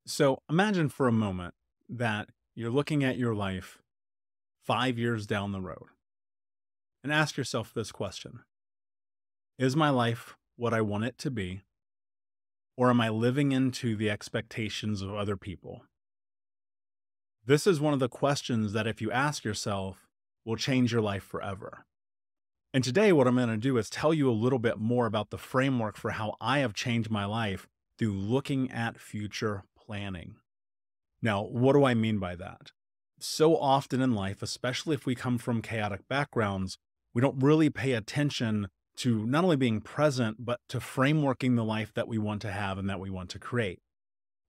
So imagine for a moment that you're looking at your life 5 years down the road and ask yourself this question. Is my life what I want it to be, or am I living into the expectations of other people? This is one of the questions that, if you ask yourself, will change your life forever. And today, what I'm going to do is tell you a little bit more about the framework for how I have changed my life through looking at future planning. Now, what do I mean by that? So often in life, especially if we come from chaotic backgrounds, we don't really pay attention to not only being present, but to frameworking the life that we want to have and that we want to create.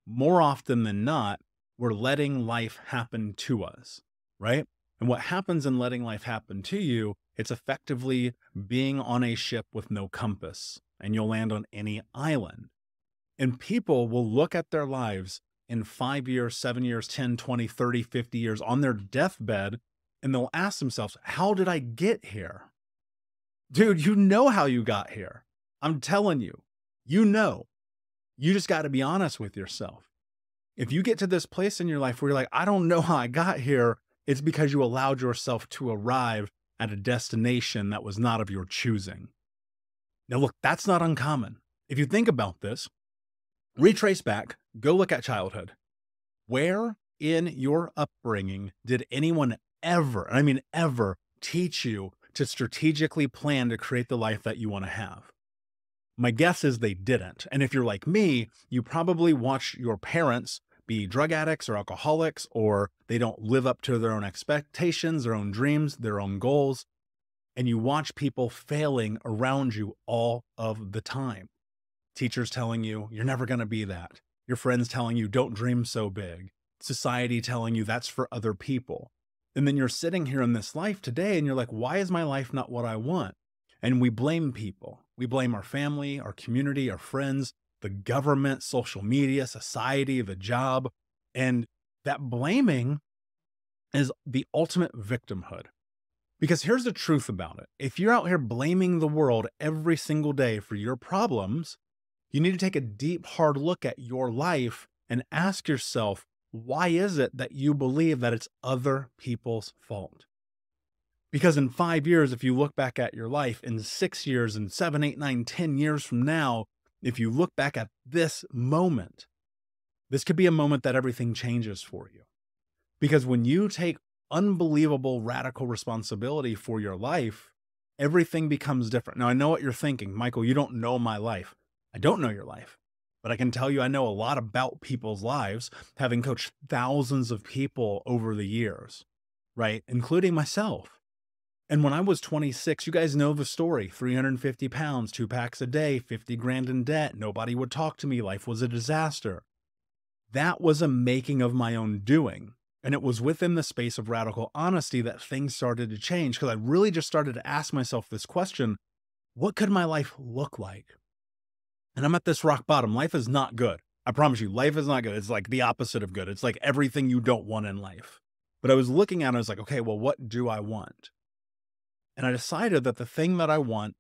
More often than not, we're letting life happen to us, right? And what happens in letting life happen to you, it's effectively being on a ship with no compass, and you'll land on any island. And people will look at their lives in 5 years, 7 years, 10, 20, 30, 50 years on their deathbed, and they'll ask themselves, how did I get here? Dude, you know how you got here. I'm telling you, you know. You just got to be honest with yourself. If you get to this place in your life where you're like, I don't know how I got here, it's because you allowed yourself to arrive at a destination that was not of your choosing. Now, look, that's not uncommon. If you think about this, retrace back, go look at childhood. Where in your upbringing did anyone ever, and I mean ever, teach you to strategically plan to create the life that you want to have? My guess is they didn't. And if you're like me, you probably watch your parents be drug addicts or alcoholics, or they don't live up to their own expectations, their own dreams, their own goals. And you watch people failing around you all of the time. Teachers telling you, you're never going to be that. Your friends telling you, don't dream so big. Society telling you that's for other people. And then you're sitting here in this life today and you're like, why is my life not what I want? And we blame people. We blame our family, our community, our friends, the government, social media, society, the job. And that blaming is the ultimate victimhood. Because here's the truth about it. If you're out here blaming the world every single day for your problems, you need to take a deep, hard look at your life and ask yourself, why is it that you believe that it's other people's fault? Because in 5 years, if you look back at your life, in 6 years, and 7, 8, 9, 10 years from now, if you look back at this moment, this could be a moment that everything changes for you. Because when you take unbelievable radical responsibility for your life, everything becomes different. Now, I know what you're thinking. Michael, you don't know my life. I don't know your life, but I can tell you I know a lot about people's lives, having coached thousands of people over the years, right? Including myself. And when I was 26, you guys know the story, 350 pounds, 2 packs a day, 50 grand in debt. Nobody would talk to me. Life was a disaster. That was a making of my own doing. And it was within the space of radical honesty that things started to change, because I really just started to ask myself this question: what could my life look like? And I'm at this rock bottom. Life is not good. I promise you, life is not good. It's like the opposite of good. It's like everything you don't want in life. But I was looking at it, I was like, okay, well, what do I want? And I decided that the thing that I want,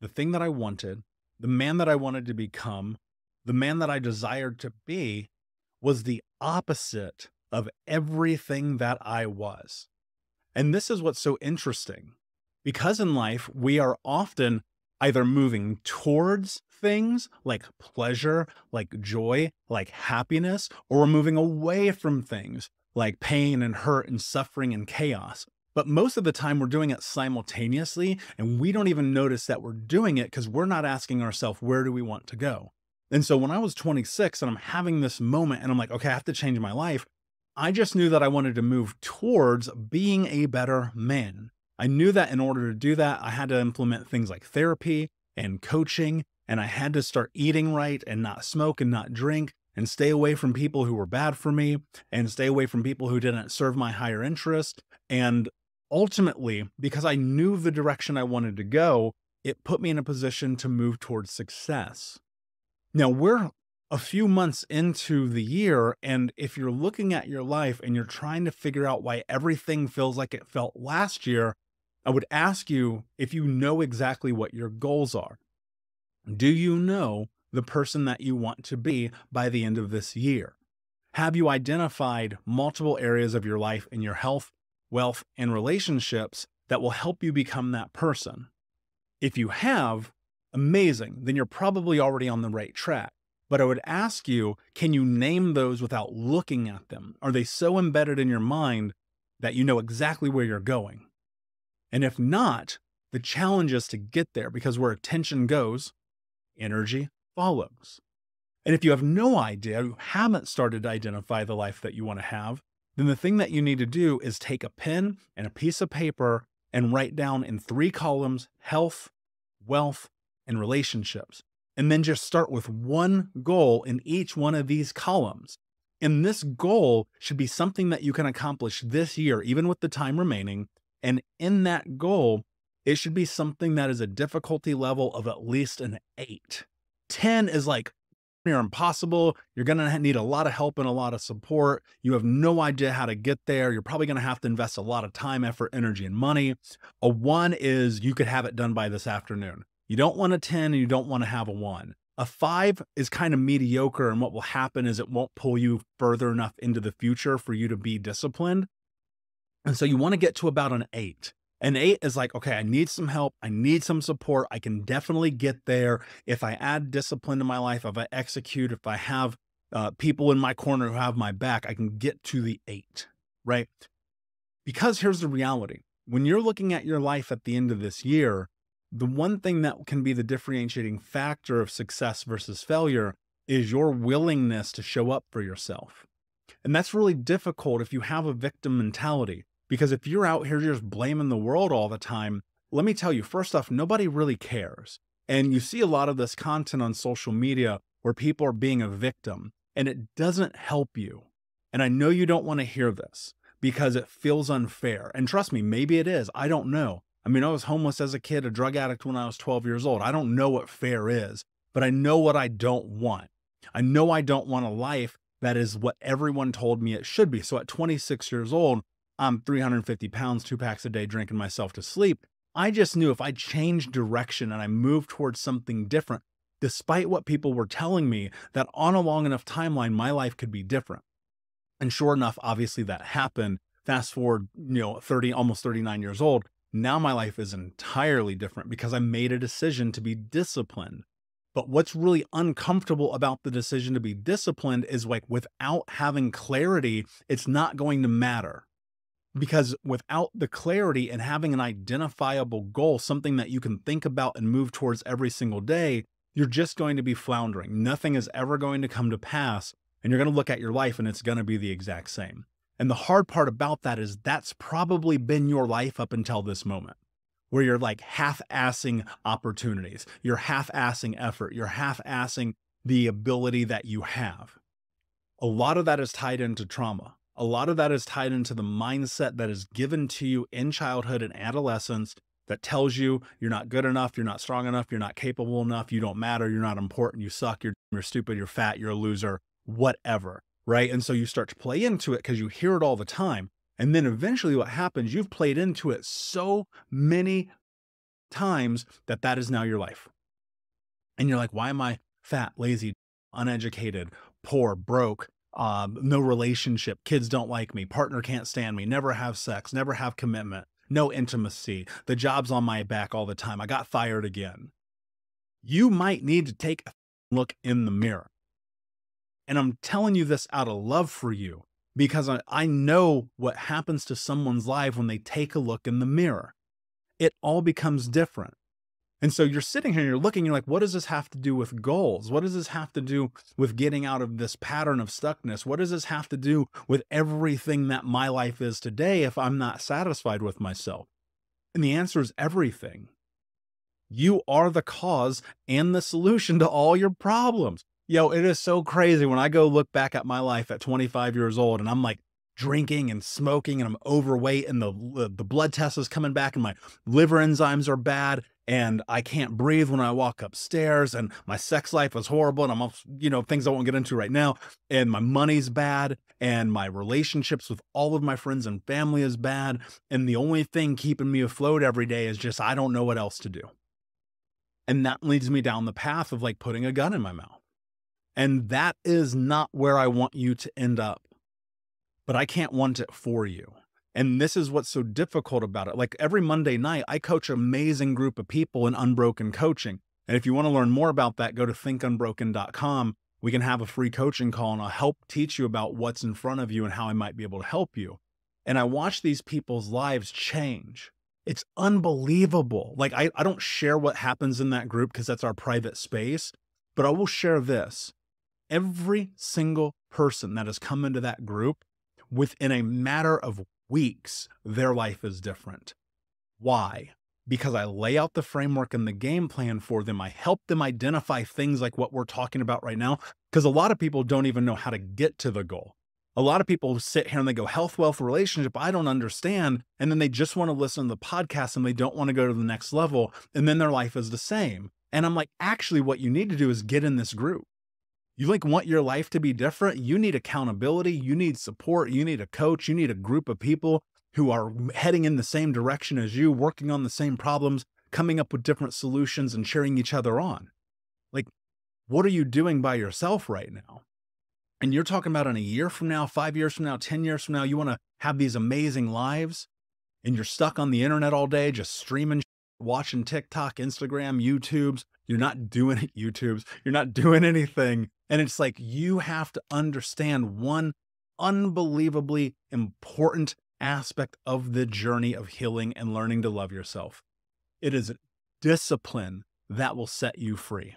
the thing that I wanted, the man that I wanted to become, the man that I desired to be, was the opposite of everything that I was. And this is what's so interesting, because in life, we are often either moving towards things like pleasure, like joy, like happiness, or we're moving away from things like pain and hurt and suffering and chaos. But most of the time, we're doing it simultaneously, and we don't even notice that we're doing it because we're not asking ourselves, where do we want to go? And so when I was 26 and I'm having this moment and I'm like, okay, I have to change my life, I just knew that I wanted to move towards being a better man. I knew that in order to do that, I had to implement things like therapy and coaching, and I had to start eating right and not smoke and not drink and stay away from people who were bad for me and stay away from people who didn't serve my higher interest. And ultimately, because I knew the direction I wanted to go, it put me in a position to move towards success. Now, we're a few months into the year, and if you're looking at your life and you're trying to figure out why everything feels like it felt last year, I would ask you if you know exactly what your goals are. Do you know the person that you want to be by the end of this year? Have you identified multiple areas of your life in your health, wealth, and relationships that will help you become that person? If you have, amazing, then you're probably already on the right track. But I would ask you, can you name those without looking at them? Are they so embedded in your mind that you know exactly where you're going? And if not, the challenge is to get there, because where attention goes, energy follows. And if you have no idea, you haven't started to identify the life that you want to have, then the thing that you need to do is take a pen and a piece of paper and write down in 3 columns: health, wealth, and relationships. And then just start with one goal in each one of these columns. And this goal should be something that you can accomplish this year, even with the time remaining. And in that goal, it should be something that is a difficulty level of at least an 8. 10 is like near impossible. You're going to need a lot of help and a lot of support. You have no idea how to get there. You're probably going to have to invest a lot of time, effort, energy, and money. A 1 is you could have it done by this afternoon. You don't want a 10 and you don't want to have a 1. A 5 is kind of mediocre, and what will happen is it won't pull you further enough into the future for you to be disciplined. And so you want to get to about an 8. An 8 is like, okay, I need some help. I need some support. I can definitely get there if I add discipline to my life, if I execute, if I have people in my corner who have my back, I can get to the 8, right? Because here's the reality. When you're looking at your life at the end of this year, the one thing that can be the differentiating factor of success versus failure is your willingness to show up for yourself. And that's really difficult if you have a victim mentality. Because if you're out here just blaming the world all the time, let me tell you, first off, nobody really cares. And you see a lot of this content on social media where people are being a victim, and it doesn't help you. And I know you don't want to hear this because it feels unfair. And trust me, maybe it is. I don't know. I mean, I was homeless as a kid, a drug addict when I was 12 years old. I don't know what fair is, but I know what I don't want. I know I don't want a life that is what everyone told me it should be. So at 26 years old, I'm 350 pounds, 2 packs a day, drinking myself to sleep. I just knew if I changed direction and I moved towards something different, despite what people were telling me, that on a long enough timeline, my life could be different. And sure enough, obviously that happened. Fast forward, 30, almost 39 years old. Now my life is entirely different because I made a decision to be disciplined. But what's really uncomfortable about the decision to be disciplined is like without having clarity, it's not going to matter. Because without the clarity and having an identifiable goal, something that you can think about and move towards every single day, you're just going to be floundering. Nothing is ever going to come to pass. And you're going to look at your life and it's going to be the exact same. And the hard part about that is that's probably been your life up until this moment, where you're like half-assing opportunities, you're half-assing effort, you're half-assing the ability that you have. A lot of that is tied into trauma. A lot of that is tied into the mindset that is given to you in childhood and adolescence that tells you you're not good enough, you're not strong enough, you're not capable enough, you don't matter, you're not important, you suck, you're stupid, you're fat, you're a loser, whatever, right? And so you start to play into it because you hear it all the time. And then eventually what happens, you've played into it so many times that that is now your life. And you're like, why am I fat, lazy, uneducated, poor, broke, no relationship, kids don't like me, partner can't stand me, never have sex, never have commitment, no intimacy, the job's on my back all the time, I got fired again. You might need to take a look in the mirror. And I'm telling you this out of love for you because I know what happens to someone's life when they take a look in the mirror. It all becomes different. And so you're sitting here and you're looking, you're like, what does this have to do with goals? What does this have to do with getting out of this pattern of stuckness? What does this have to do with everything that my life is today if I'm not satisfied with myself? And the answer is everything. You are the cause and the solution to all your problems. Yo, it is so crazy when I go look back at my life at 25 years old and I'm like drinking and smoking and I'm overweight and the blood test is coming back and my liver enzymes are bad and I can't breathe when I walk upstairs and my sex life is horrible and I'm, things I won't get into right now, and my money's bad and my relationships with all of my friends and family is bad. And the only thing keeping me afloat every day is just, I don't know what else to do. And that leads me down the path of like putting a gun in my mouth. And that is not where I want you to end up, but I can't want it for you. And this is what's so difficult about it. Like every Monday night, I coach an amazing group of people in unbroken coaching. And if you want to learn more about that, go to thinkunbroken.com. We can have a free coaching call and I'll help teach you about what's in front of you and how I might be able to help you. And I watch these people's lives change. It's unbelievable. Like I don't share what happens in that group because that's our private space, but I will share this. Every single person that has come into that group, within a matter of weeks, their life is different. Why? Because I lay out the framework and the game plan for them. I help them identify things like what we're talking about right now, because a lot of people don't even know how to get to the goal. A lot of people sit here and they go, health, wealth, relationship, I don't understand. And then they just want to listen to the podcast and they don't want to go to the next level. And then their life is the same. And I'm like, actually, what you need to do is get in this group. You like want your life to be different. You need accountability. You need support. You need a coach. You need a group of people who are heading in the same direction as you, working on the same problems, coming up with different solutions and cheering each other on. Like, what are you doing by yourself right now? And you're talking about in a year from now, 5 years from now, 10 years from now, you want to have these amazing lives and you're stuck on the internet all day, just streaming, watching TikTok, Instagram, YouTubes. You're not doing it, YouTubes. You're not doing anything. And it's like, you have to understand one unbelievably important aspect of the journey of healing and learning to love yourself. It is discipline that will set you free.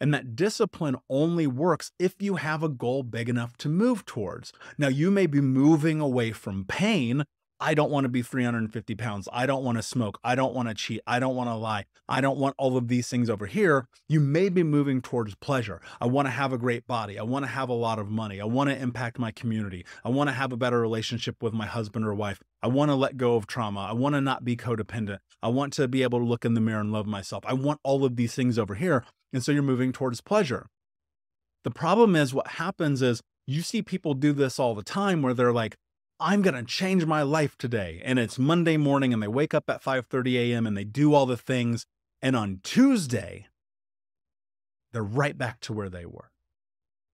And that discipline only works if you have a goal big enough to move towards. Now, you may be moving away from pain. I don't want to be 350 pounds. I don't want to smoke. I don't want to cheat. I don't want to lie. I don't want all of these things over here. You may be moving towards pleasure. I want to have a great body. I want to have a lot of money. I want to impact my community. I want to have a better relationship with my husband or wife. I want to let go of trauma. I want to not be codependent. I want to be able to look in the mirror and love myself. I want all of these things over here. And so you're moving towards pleasure. The problem is what happens is you see people do this all the time where they're like, I'm going to change my life today. And it's Monday morning and they wake up at 5:30 a.m. and they do all the things. And on Tuesday, they're right back to where they were.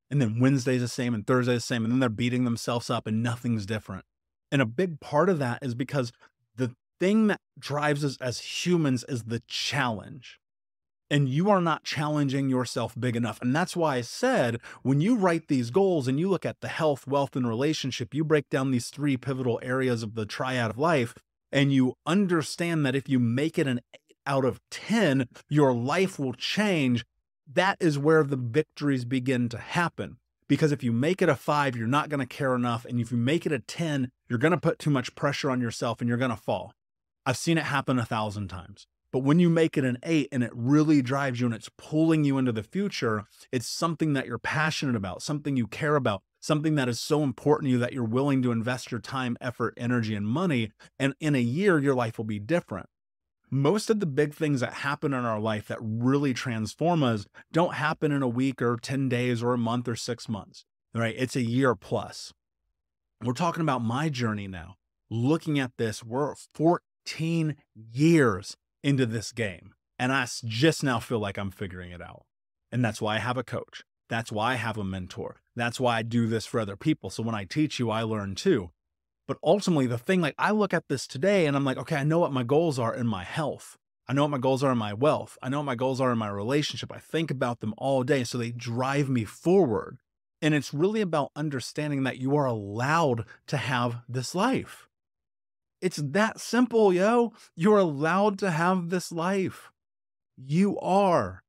And then Wednesday's the same and Thursday's the same. And then they're beating themselves up and nothing's different. And a big part of that is because the thing that drives us as humans is the challenge. And you are not challenging yourself big enough. And that's why I said, when you write these goals and you look at the health, wealth, and relationship, you break down these 3 pivotal areas of the triad of life, and you understand that if you make it an 8 out of 10, your life will change. That is where the victories begin to happen. Because if you make it a 5, you're not going to care enough. And if you make it a 10, you're going to put too much pressure on yourself and you're going to fall. I've seen it happen 1,000 times. But when you make it an 8 and it really drives you and it's pulling you into the future, it's something that you're passionate about, something you care about, something that is so important to you that you're willing to invest your time, effort, energy, and money. And in a year, your life will be different. Most of the big things that happen in our life that really transform us don't happen in a week or 10 days or a month or 6 months, right? It's a year plus. We're talking about my journey now. Looking at this, we're 14 years into this game. And I just now feel like I'm figuring it out. And that's why I have a coach. That's why I have a mentor. That's why I do this for other people. So when I teach you, I learn too. But ultimately the thing, like I look at this today and I'm like, okay, I know what my goals are in my health. I know what my goals are in my wealth. I know what my goals are in my relationship. I think about them all day. So they drive me forward. And it's really about understanding that you are allowed to have this life. It's that simple, yo. You're allowed to have this life. You are.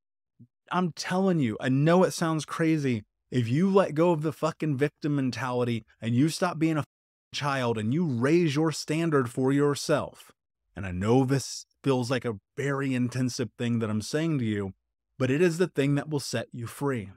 I'm telling you, I know it sounds crazy. If you let go of the fucking victim mentality and you stop being a child and you raise your standard for yourself, and I know this feels like a very intensive thing that I'm saying to you, but it is the thing that will set you free.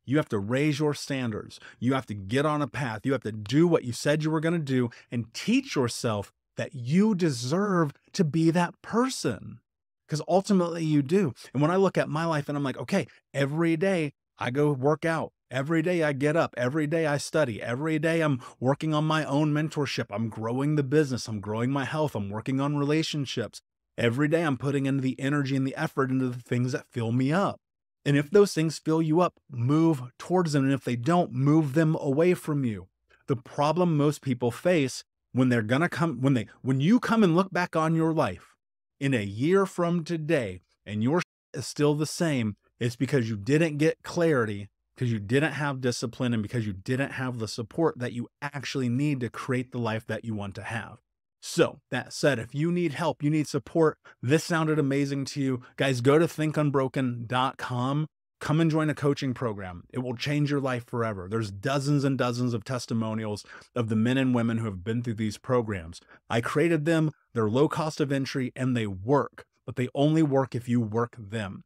You have to raise your standards. You have to get on a path. You have to do what you said you were going to do and teach yourself that you deserve to be that person. Because ultimately you do. And when I look at my life and I'm like, okay, every day I go work out. Every day I get up. Every day I study. Every day I'm working on my own mentorship. I'm growing the business. I'm growing my health. I'm working on relationships. Every day I'm putting in the energy and the effort into the things that fill me up. And if those things fill you up, move towards them. And if they don't, move them away from you. The problem most people face when they're going to come, when you come and look back on your life in a year from today and your is still the same, it's because you didn't get clarity, because you didn't have discipline, and because you didn't have the support that you actually need to create the life that you want to have. So that said, if you need help, you need support, this sounded amazing to you, guys, go to thinkunbroken.com. Come and join a coaching program. It will change your life forever. There's dozens and dozens of testimonials of the men and women who have been through these programs. I created them. They're low cost of entry and they work, but they only work if you work them.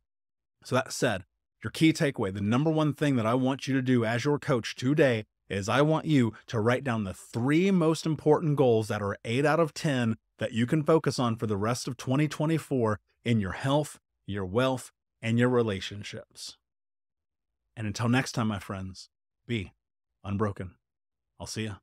So that said, your key takeaway, the number one thing that I want you to do as your coach today is I want you to write down the 3 most important goals that are 8 out of 10 that you can focus on for the rest of 2024 in your health, your wealth, and your relationships. And until next time, my friends, be unbroken. I'll see you.